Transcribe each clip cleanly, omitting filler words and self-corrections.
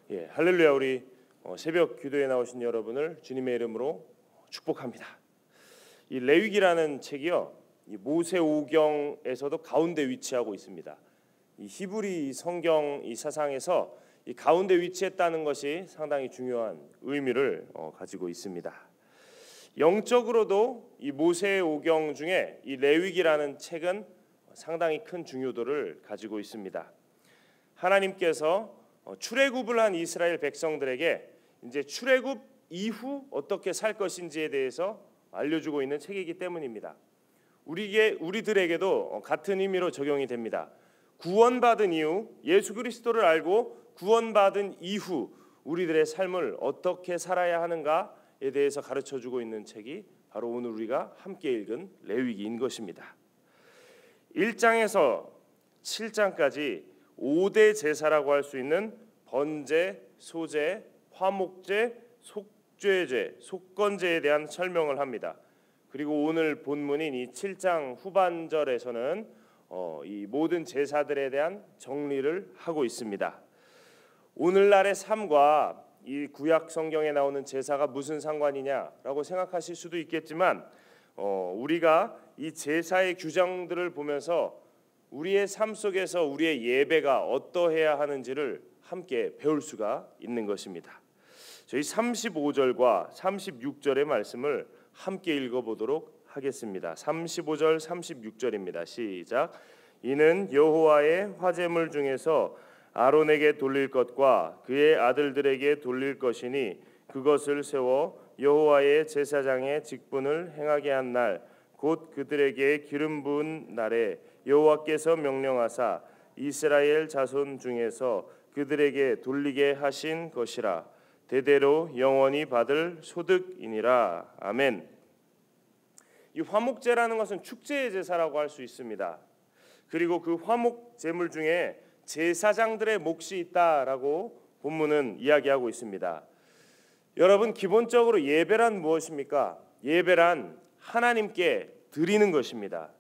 할렐루야. 우리 새벽 기도에 나오신 여러분을 주님의 이름으로 축복합니다. 이 레위기라는 책이요, 이 모세오경에서도 가운데 위치하고 있습니다. 이 히브리 성경 이 사상에서 이 가운데 위치했다는 것이 상당히 중요한 의미를 가지고 있습니다. 영적으로도 이 모세오경 중에 이 레위기라는 책은 상당히 큰 중요도를 가지고 있습니다. 하나님께서 출애굽을 한 이스라엘 백성들에게 이제 출애굽 이후 어떻게 살 것인지에 대해서 알려주고 있는 책이기 때문입니다. 우리들에게도 같은 의미로 적용이 됩니다. 구원받은 이후, 예수 그리스도를 알고 구원받은 이후 우리들의 삶을 어떻게 살아야 하는가에 대해서 가르쳐주고 있는 책이 바로 오늘 우리가 함께 읽은 레위기인 것입니다. 1장에서 7장까지 5대 제사라고 할 수 있는 번제, 소제, 화목제, 속죄제, 속건제에 대한 설명을 합니다. 그리고 오늘 본문인 이 7장 후반절에서는 이 모든 제사들에 대한 정리를 하고 있습니다. 오늘날의 삶과 이 구약 성경에 나오는 제사가 무슨 상관이냐라고 생각하실 수도 있겠지만 우리가 이 제사의 규정들을 보면서 우리의 삶 속에서 우리의 예배가 어떠해야 하는지를 함께 배울 수가 있는 것입니다. 저희 35절과 36절의 말씀을 함께 읽어보도록 하겠습니다. 35절 36절입니다. 시작. 이는 여호와의 화제물 중에서 아론에게 돌릴 것과 그의 아들들에게 돌릴 것이니 그것을 세워 여호와의 제사장의 직분을 행하게 한 날 곧 그들에게 기름 부은 날에 여호와께서 명령하사 이스라엘 자손 중에서 그들에게 돌리게 하신 것이라. 대대로 영원히 받을 소득이니라. 아멘. 이 화목제라는 것은 축제의 제사라고 할 수 있습니다. 그리고 그 화목 제물 중에 제사장들의 몫이 있다라고 본문은 이야기하고 있습니다. 여러분, 기본적으로 예배란 무엇입니까? 예배란 하나님께 드리는 것입니다.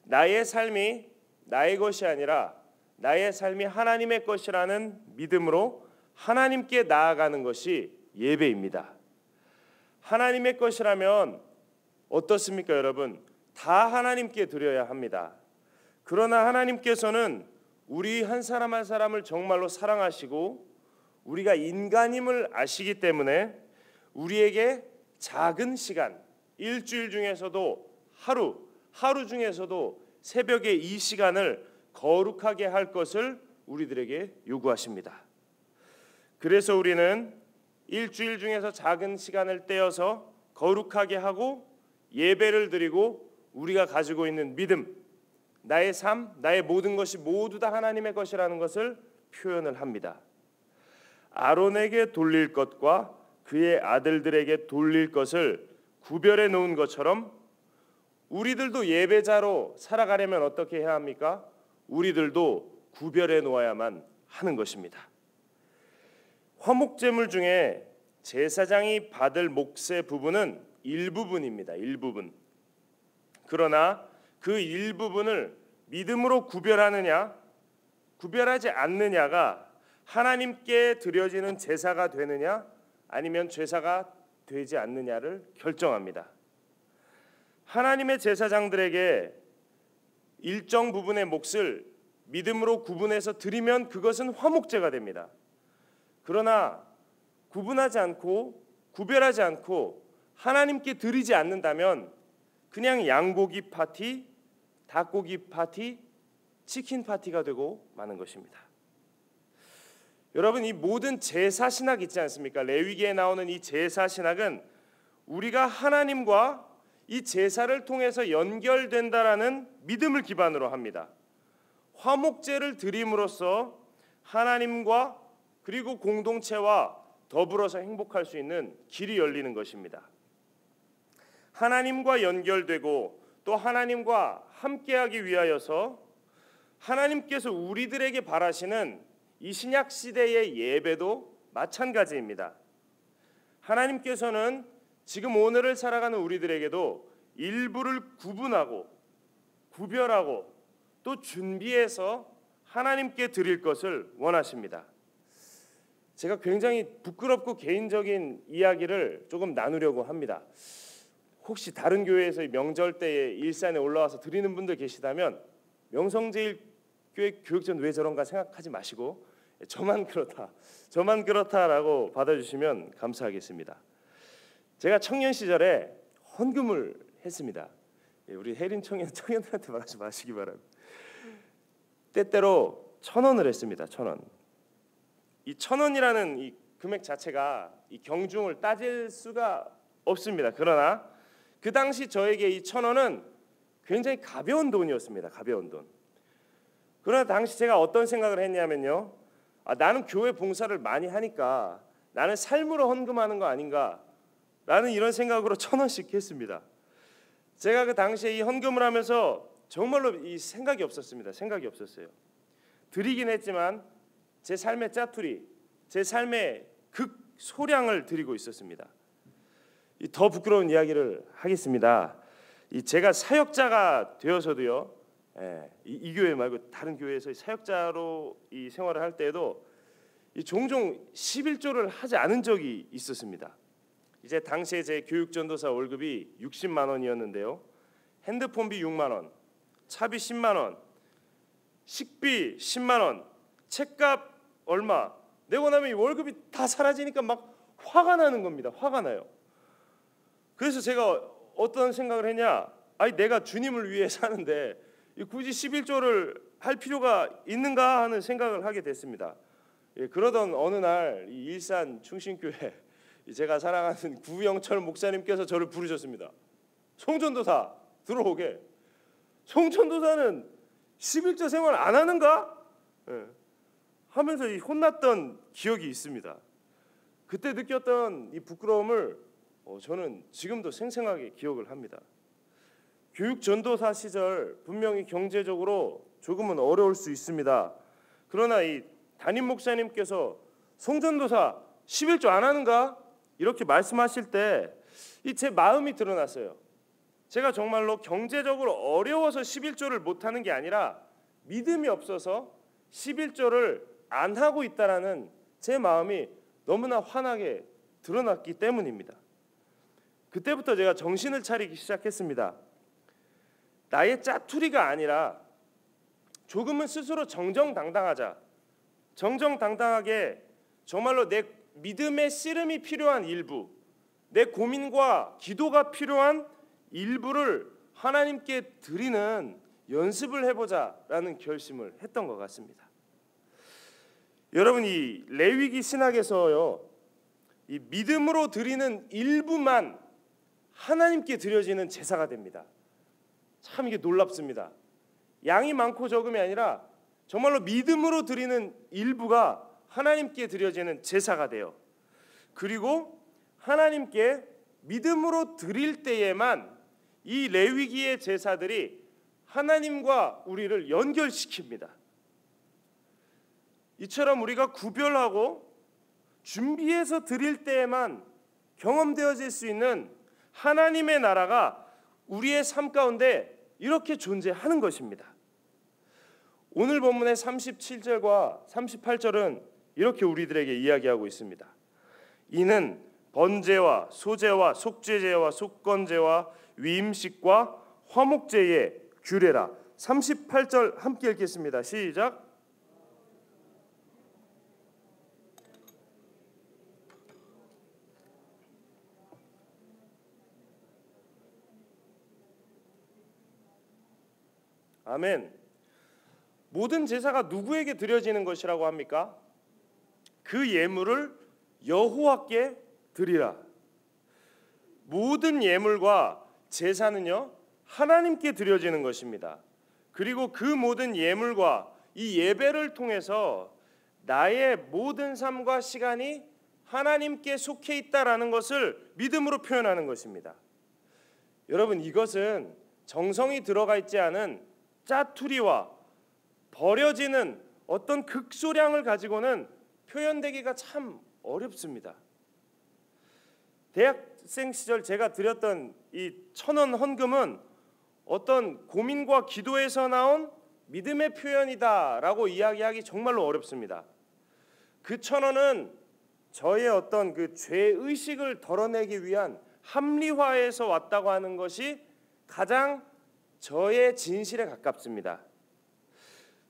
나의 삶이 나의 것이 아니라 나의 삶이 하나님의 것이라는 믿음으로 하나님께 나아가는 것이 예배입니다. 하나님의 것이라면 어떻습니까, 여러분? 다 하나님께 드려야 합니다. 그러나 하나님께서는 우리 한 사람 한 사람을 정말로 사랑하시고 우리가 인간임을 아시기 때문에 우리에게 작은 시간, 일주일 중에서도 하루 중에서도 새벽에 이 시간을 거룩하게 할 것을 우리들에게 요구하십니다. 그래서 우리는 일주일 중에서 작은 시간을 떼어서 거룩하게 하고 예배를 드리고 우리가 가지고 있는 믿음, 나의 삶, 나의 모든 것이 모두 다 하나님의 것이라는 것을 표현을 합니다. 아론에게 돌릴 것과 그의 아들들에게 돌릴 것을 구별해 놓은 것처럼 우리들도 예배자로 살아가려면 어떻게 해야 합니까? 우리들도 구별해 놓아야만 하는 것입니다. 화목제물 중에 제사장이 받을 몫의 부분은 일부분입니다. 일부분. 그러나 그 일부분을 믿음으로 구별하느냐, 구별하지 않느냐가 하나님께 드려지는 제사가 되느냐 아니면 제사가 되지 않느냐를 결정합니다. 하나님의 제사장들에게 일정 부분의 몫을 믿음으로 구분해서 드리면 그것은 화목제가 됩니다. 그러나 구분하지 않고 구별하지 않고 하나님께 드리지 않는다면 그냥 양고기 파티, 닭고기 파티, 치킨 파티가 되고 마는 것입니다. 여러분, 이 모든 제사 신학 있지 않습니까? 레위기에 나오는 이 제사 신학은 우리가 하나님과 이 제사를 통해서 연결된다라는 믿음을 기반으로 합니다. 화목제를 드림으로써 하나님과 그리고 공동체와 더불어서 행복할 수 있는 길이 열리는 것입니다. 하나님과 연결되고 또 하나님과 함께하기 위하여서 하나님께서 우리들에게 바라시는 이 신약 시대의 예배도 마찬가지입니다. 하나님께서는 지금 오늘을 살아가는 우리들에게도 일부를 구분하고 구별하고 또 준비해서 하나님께 드릴 것을 원하십니다. 제가 굉장히 부끄럽고 개인적인 이야기를 조금 나누려고 합니다. 혹시 다른 교회에서 명절 때에 일산에 올라와서 드리는 분들 계시다면 명성제일교회 교육전 왜 저런가 생각하지 마시고 저만 그렇다라고 받아주시면 감사하겠습니다. 제가 청년 시절에 헌금을 했습니다. 우리 혜린 청년들한테 말하지 마시기 바랍니다. 때때로 1,000원을 했습니다. 1,000원. 이 1,000원이라는 이 금액 자체가 이 경중을 따질 수가 없습니다. 그러나 그 당시 저에게 이 1,000원은 굉장히 가벼운 돈이었습니다. 가벼운 돈. 그러나 당시 제가 어떤 생각을 했냐면요. 나는 교회 봉사를 많이 하니까 나는 삶으로 헌금하는 거 아닌가 라는 이런 생각으로 1,000원씩 했습니다. 제가 그 당시에 이 헌금을 하면서 정말로 이 생각이 없었습니다. 생각이 없었어요. 드리긴 했지만 제 삶의 짜투리, 제 삶의 극소량을 드리고 있었습니다. 더 부끄러운 이야기를 하겠습니다. 제가 사역자가 되어서도요, 이 교회 말고 다른 교회에서 사역자로 이 생활을 할 때에도 종종 11조를 하지 않은 적이 있었습니다. 이제 당시에 제 교육전도사 월급이 60만 원이었는데요. 핸드폰비 6만 원, 차비 10만 원, 식비 10만 원, 책값 얼마 내고 나면 이 월급이 다 사라지니까 막 화가 나는 겁니다. 화가 나요. 그래서 제가 어떤 생각을 했냐? 내가 주님을 위해 사는데 굳이 11조를 할 필요가 있는가 하는 생각을 하게 됐습니다. 그러던 어느 날 이 일산 충신교회 제가 사랑하는 구영철 목사님께서 저를 부르셨습니다. 송전도사 들어오게. 송전도사는 11조 생활 안 하는가? 하면서 혼났던 기억이 있습니다. 그때 느꼈던 이 부끄러움을 저는 지금도 생생하게 기억을 합니다. 교육 전도사 시절 분명히 경제적으로 조금은 어려울 수 있습니다. 그러나 이 담임 목사님께서 송전도사 11조 안 하는가? 이렇게 말씀하실 때 제 마음이 드러났어요. 제가 정말로 경제적으로 어려워서 11조를 못하는 게 아니라 믿음이 없어서 11조를 안 하고 있다라는 제 마음이 너무나 환하게 드러났기 때문입니다. 그때부터 제가 정신을 차리기 시작했습니다. 나의 짜투리가 아니라 조금은 스스로 정정당당하자. 정정당당하게 정말로 내 믿음의 씨름이 필요한 일부, 내 고민과 기도가 필요한 일부를 하나님께 드리는 연습을 해보자라는 결심을 했던 것 같습니다. 여러분, 이 레위기 신학에서요, 이 믿음으로 드리는 일부만 하나님께 드려지는 제사가 됩니다. 참 이게 놀랍습니다. 양이 많고 적음이 아니라 정말로 믿음으로 드리는 일부가 하나님께 드려지는 제사가 돼요. 그리고 하나님께 믿음으로 드릴 때에만 이 레위기의 제사들이 하나님과 우리를 연결시킵니다. 이처럼 우리가 구별하고 준비해서 드릴 때에만 경험되어질 수 있는 하나님의 나라가 우리의 삶 가운데 이렇게 존재하는 것입니다. 오늘 본문의 37절과 38절은 이렇게 우리들에게 이야기하고 있습니다. 이는 번제와 소제와 속죄제와 속건제와 위임식과 화목제의 규례라. 38절 함께 읽겠습니다. 시작. 아멘. 모든 제사가 누구에게 드려지는 것이라고 합니까? 그 예물을 여호와께 드리라. 모든 예물과 제사는요, 하나님께 드려지는 것입니다. 그리고 그 모든 예물과 이 예배를 통해서 나의 모든 삶과 시간이 하나님께 속해 있다라는 것을 믿음으로 표현하는 것입니다. 여러분, 이것은 정성이 들어가 있지 않은 짜투리와 버려지는 어떤 극소량을 가지고는 표현되기가 참 어렵습니다. 대학생 시절 제가 드렸던 이 1,000원 헌금은 어떤 고민과 기도에서 나온 믿음의 표현이다라고 이야기하기 정말로 어렵습니다. 그 1,000원은 저의 어떤 그 죄의식을 덜어내기 위한 합리화에서 왔다고 하는 것이 가장 저의 진실에 가깝습니다.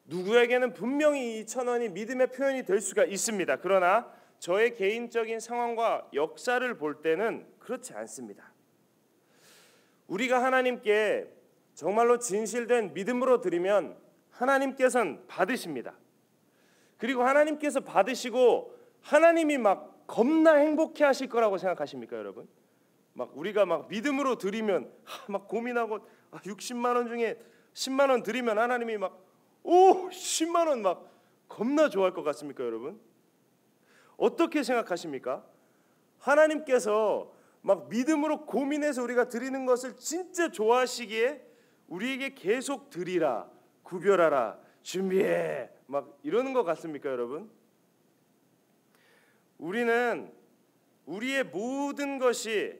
누구에게는 분명히 이 1,000원이 믿음의 표현이 될 수가 있습니다. 그러나 저의 개인적인 상황과 역사를 볼 때는 그렇지 않습니다. 우리가 하나님께 정말로 진실된 믿음으로 드리면 하나님께서는 받으십니다. 그리고 하나님께서 받으시고 하나님이 막 겁나 행복해 하실 거라고 생각하십니까, 여러분? 막 우리가 막 믿음으로 드리면 막 고민하고 60만 원 중에 10만 원 드리면 하나님이 막 10만 원 막 겁나 좋아할 것 같습니까, 여러분? 어떻게 생각하십니까? 하나님께서 막 믿음으로 고민해서 우리가 드리는 것을 진짜 좋아하시기에 우리에게 계속 드리라, 구별하라, 준비해 막 이러는 것 같습니까, 여러분? 우리는 우리의 모든 것이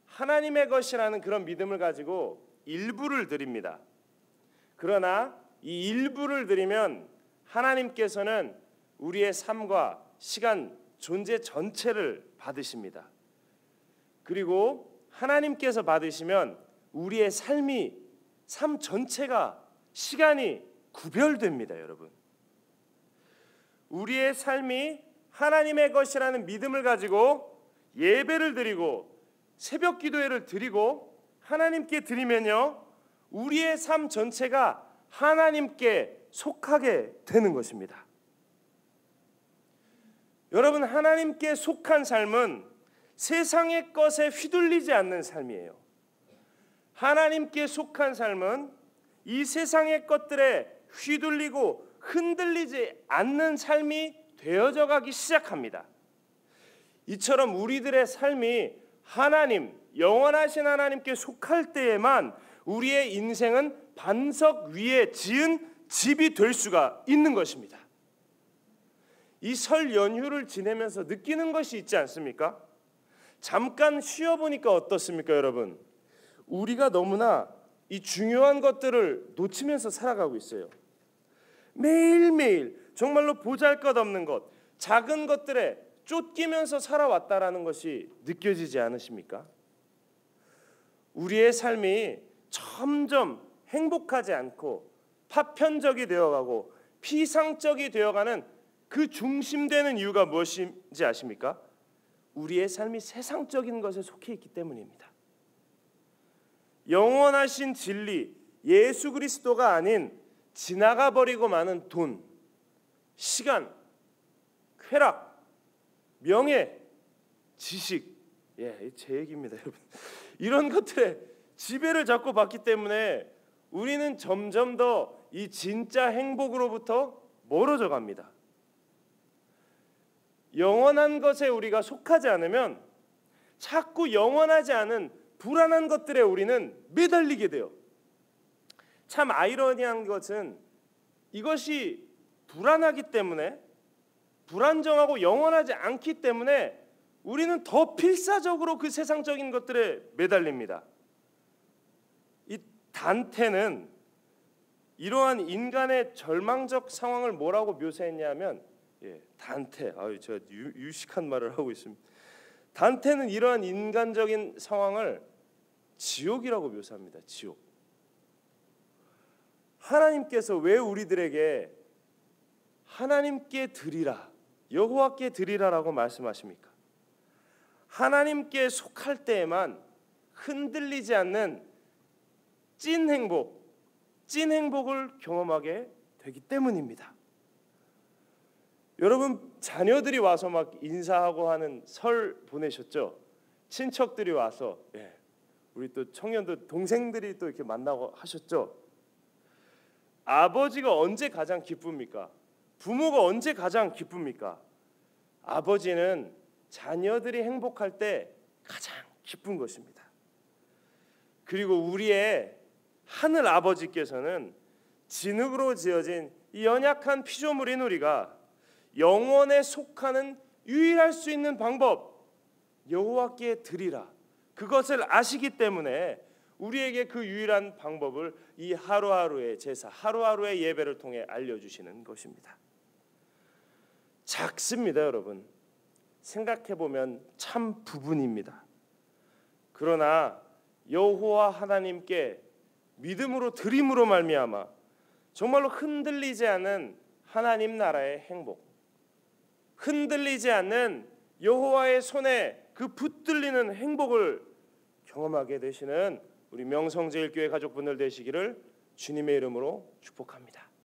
하나님의 것이라는 그런 믿음을 가지고 일부를 드립니다. 그러나 이 일부를 드리면 하나님께서는 우리의 삶과 시간, 존재 전체를 받으십니다. 그리고 하나님께서 받으시면 우리의 삶 전체가 시간이 구별됩니다, 여러분. 우리의 삶이 하나님의 것이라는 믿음을 가지고 예배를 드리고 새벽 기도회를 드리고 하나님께 드리면요, 우리의 삶 전체가 하나님께 속하게 되는 것입니다. 여러분, 하나님께 속한 삶은 세상의 것에 휘둘리지 않는 삶이에요. 하나님께 속한 삶은 이 세상의 것들에 휘둘리고 흔들리지 않는 삶이 되어져 가기 시작합니다. 이처럼 우리들의 삶이 하나님, 영원하신 하나님께 속할 때에만 우리의 인생은 반석 위에 지은 집이 될 수가 있는 것입니다. 이 설 연휴를 지내면서 느끼는 것이 있지 않습니까? 잠깐 쉬어보니까 어떻습니까, 여러분? 우리가 너무나 이 중요한 것들을 놓치면서 살아가고 있어요. 매일매일 정말로 보잘것없는 것, 작은 것들에 쫓기면서 살아왔다라는 것이 느껴지지 않으십니까? 우리의 삶이 점점 행복하지 않고 파편적이 되어가고 피상적이 되어가는 그 중심되는 이유가 무엇인지 아십니까? 우리의 삶이 세상적인 것에 속해 있기 때문입니다. 영원하신 진리, 예수 그리스도가 아닌 지나가 버리고 마는 돈, 시간, 쾌락, 명예, 지식, 제 얘기입니다, 여러분. 이런 것들에 지배를 자꾸 받기 때문에 우리는 점점 더 이 진짜 행복으로부터 멀어져 갑니다. 영원한 것에 우리가 속하지 않으면 자꾸 영원하지 않은 불안한 것들에 우리는 매달리게 돼요. 참 아이러니한 것은 이것이 불안하기 때문에, 불안정하고 영원하지 않기 때문에 우리는 더 필사적으로 그 세상적인 것들에 매달립니다. 이 단테는 이러한 인간의 절망적 상황을 뭐라고 묘사했냐면, 단테, 제가 유식한 말을 하고 있습니다. 단테는 이러한 인간적인 상황을 지옥이라고 묘사합니다. 지옥. 하나님께서 왜 우리들에게 하나님께 드리라, 여호와께 드리라라고 말씀하십니까? 하나님께 속할 때에만 흔들리지 않는 찐 행복을 경험하게 되기 때문입니다. 여러분, 자녀들이 와서 막 인사하고 하는 설 보내셨죠? 친척들이 와서, 우리 또 청년들 동생들이 또 이렇게 만나고 하셨죠? 아버지가 언제 가장 기쁩니까? 부모가 언제 가장 기쁩니까? 아버지는 자녀들이 행복할 때 가장 기쁜 것입니다. 그리고 우리의 하늘 아버지께서는 진흙으로 지어진 이 연약한 피조물인 우리가 영원에 속하는 유일할 수 있는 방법, 여호와께 드리라, 그것을 아시기 때문에 우리에게 그 유일한 방법을 이 하루하루의 제사, 하루하루의 예배를 통해 알려주시는 것입니다. 작습니다, 여러분. 생각해 보면 참 부분입니다. 그러나 여호와 하나님께 믿음으로 드림으로 말미암아 정말로 흔들리지 않는 하나님 나라의 행복, 흔들리지 않는 여호와의 손에 그 붙들리는 행복을 경험하게 되시는 우리 명성제일교회 가족분들 되시기를 주님의 이름으로 축복합니다.